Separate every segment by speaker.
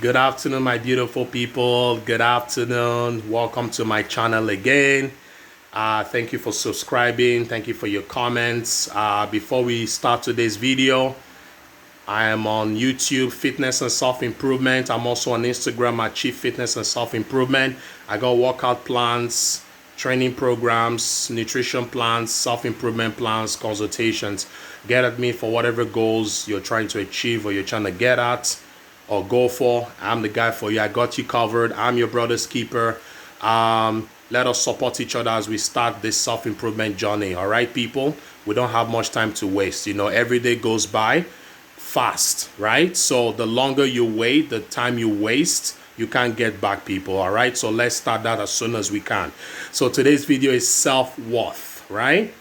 Speaker 1: Good afternoon, my beautiful people. Good afternoon. Welcome to my channel again. Thank you for subscribing. Thank you for your comments. Before we start today's video, I am on YouTube, Fitness and Self-Improvement. I'm also on Instagram at Chief Fitness and Self-Improvement. I got workout plans, training programs, nutrition plans, self-improvement plans, consultations. Get at me for whatever goals you're trying to achieve or you're trying to get at or go for. I'm the guy for you. I got you covered. I'm your brother's keeper. Let us support each other as we start this self-improvement journey. All right, people? We don't have much time to waste. You know, every day goes by fast, right? So the longer you wait, the time you waste, you can't get back, people. All right, so let's start that as soon as we can. So today's video is self-worth, right?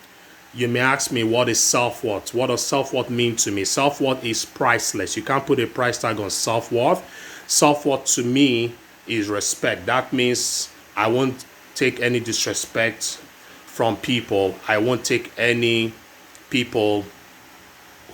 Speaker 1: You may ask me, what is self-worth? What does self-worth mean to me? Self-worth is priceless. You can't put a price tag on self-worth. Self-worth to me is respect. That means I won't take any disrespect from people. I won't take any people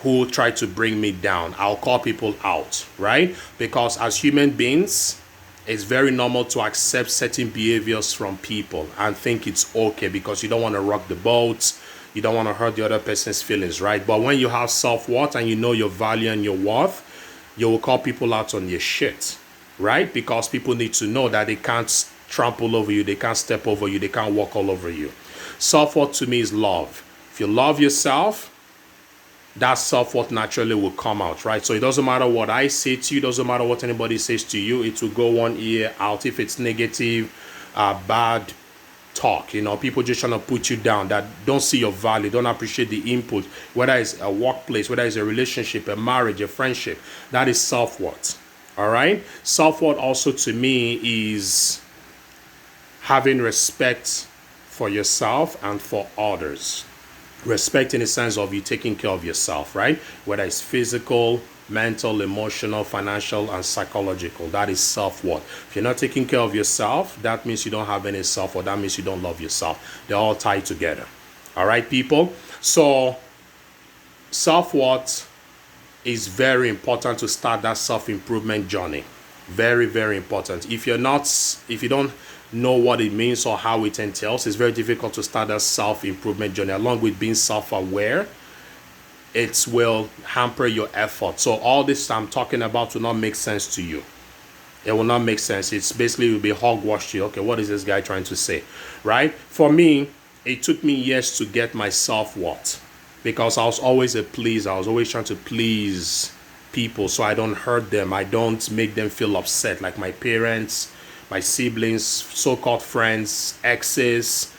Speaker 1: who try to bring me down. I'll call people out, right? Because as human beings, it's very normal to accept certain behaviors from people and think it's okay because you don't want to rock the boat. You don't want to hurt the other person's feelings, right? But when you have self-worth and you know your value and your worth, you will call people out on your shit, right? Because people need to know that they can't trample over you, they can't step over you, they can't walk all over you. Self-worth to me is love. If you love yourself, that self-worth naturally will come out, right? So it doesn't matter what I say to you, doesn't matter what anybody says to you, it will go one ear out if it's negative, bad talk. You know, people just trying to put you down, that don't see your value, don't appreciate the input, whether it's a workplace, whether it's a relationship, a marriage, a friendship. That is self-worth. All right. Self-worth also to me is having respect for yourself and for others. Respect in the sense of you taking care of yourself, right? Whether it's physical, mental, emotional, financial, and psychological. That is self-worth. If you're not taking care of yourself, that means you don't have any self-worth. That means you don't love yourself. They're all tied together. All right, people? So self-worth is very important to start that self-improvement journey. Very, very important. If you don't know what it means or how it entails, it's very difficult to start that self-improvement journey. Along with being self-aware, it will hamper your effort. So all this I'm talking about will not make sense to you. It will not make sense. It's basically will be hogwash to you. Okay, what is this guy trying to say, right? For me, it took me years to get my self-worth because I was always a pleaser. I was always trying to please people so I don't hurt them. I don't make them feel upset, like my parents, my siblings, so-called friends, exes,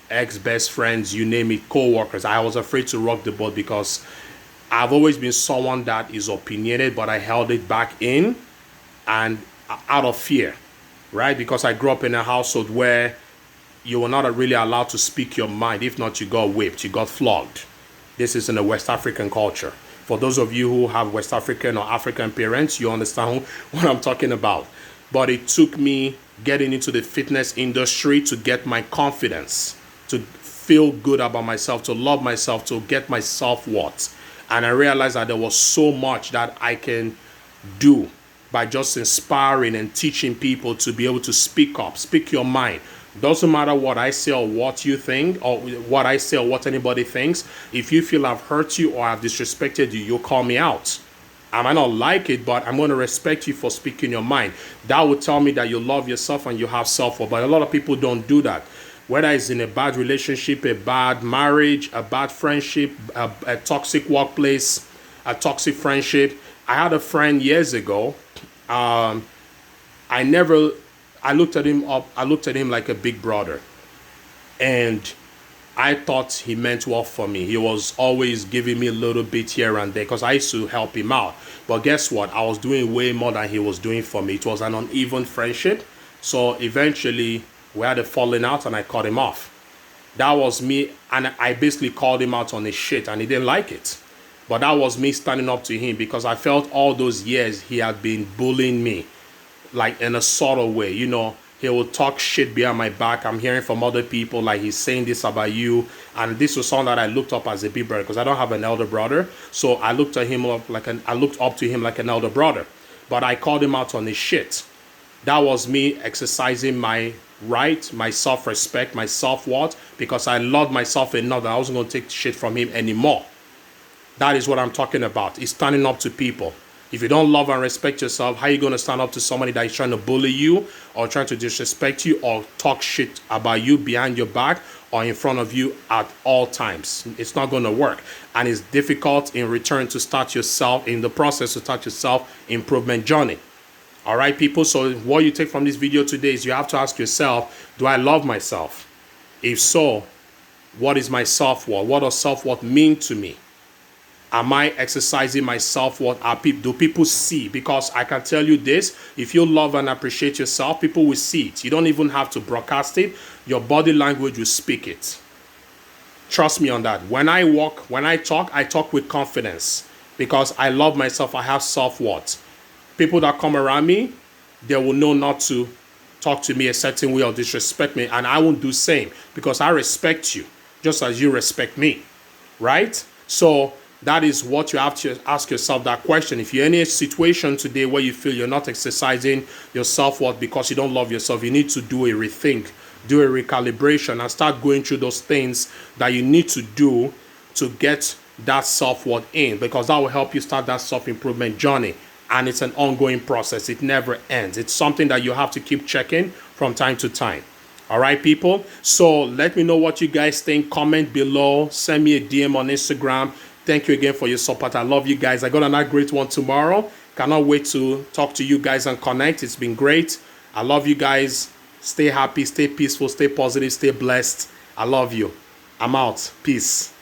Speaker 1: ex-best friends, you name it, co-workers. I was afraid to rock the boat because I've always been someone that is opinionated, but I held it back in and out of fear, right? Because I grew up in a household where you were not really allowed to speak your mind. If not, you got whipped, you got flogged. This is in a West African culture. For those of you who have West African or African parents, you understand what I'm talking about. But it took me getting into the fitness industry to get my confidence, to feel good about myself, to love myself, to get my self-worth. And I realized that there was so much that I can do by just inspiring and teaching people to be able to speak up, speak your mind. Doesn't matter what I say or what you think or what I say or what anybody thinks. If you feel I've hurt you or I've disrespected you, you'll call me out. I might not like it, but I'm going to respect you for speaking your mind. That would tell me that you love yourself and you have self-worth. But a lot of people don't do that. Whether it's in a bad relationship, a bad marriage, a bad friendship, a toxic workplace, a toxic friendship. I had a friend years ago. I looked at him like a big brother. And I thought he meant well for me. He was always giving me a little bit here and there because I used to help him out. But guess what? I was doing way more than he was doing for me. It was an uneven friendship. So eventually we had a falling out and I cut him off. That was me. And I basically called him out on his shit and he didn't like it. But that was me standing up to him because I felt all those years he had been bullying me, like in a subtle way, you know. He will talk shit behind my back. I'm hearing from other people like he's saying this about you. And this was someone that I looked up as a big brother because I don't have an elder brother. So I looked up to him like an elder brother. but I called him out on his shit. That was me exercising my right, my self-respect, my self-worth, because I loved myself enough that I wasn't going to take shit from him anymore. That is what I'm talking about. It's standing up to people. If you don't love and respect yourself, how are you going to stand up to somebody that is trying to bully you or trying to disrespect you or talk shit about you behind your back or in front of you at all times? It's not going to work. And it's difficult in return to start yourself, in the process to start your self-improvement journey. All right, people? So what you take from this video today is you have to ask yourself, do I love myself? If so, what is my self-worth? What does self-worth mean to me? Am I exercising my self-worth? Do people see? Because I can tell you this, if you love and appreciate yourself, people will see it. You don't even have to broadcast it. Your body language will speak it. Trust me on that. When I talk with confidence because I love myself. I have self-worth. People that come around me, they will know not to talk to me a certain way or disrespect me, and I won't do the same because I respect you just as you respect me, right? So that is what you have to ask yourself, that question. If you're in a situation today where you feel you're not exercising your self-worth because you don't love yourself, you need to do a rethink, do a recalibration, and start going through those things that you need to do to get that self-worth in, because that will help you start that self-improvement journey. And it's an ongoing process. It never ends. It's something that you have to keep checking from time to time. All right, people? So let me know what you guys think. Comment below. Send me a DM on Instagram. Thank you again for your support. I love you guys. I got another great one tomorrow. Cannot wait to talk to you guys and connect. It's been great. I love you guys. Stay happy, stay peaceful, stay positive, stay blessed. I love you. I'm out. Peace.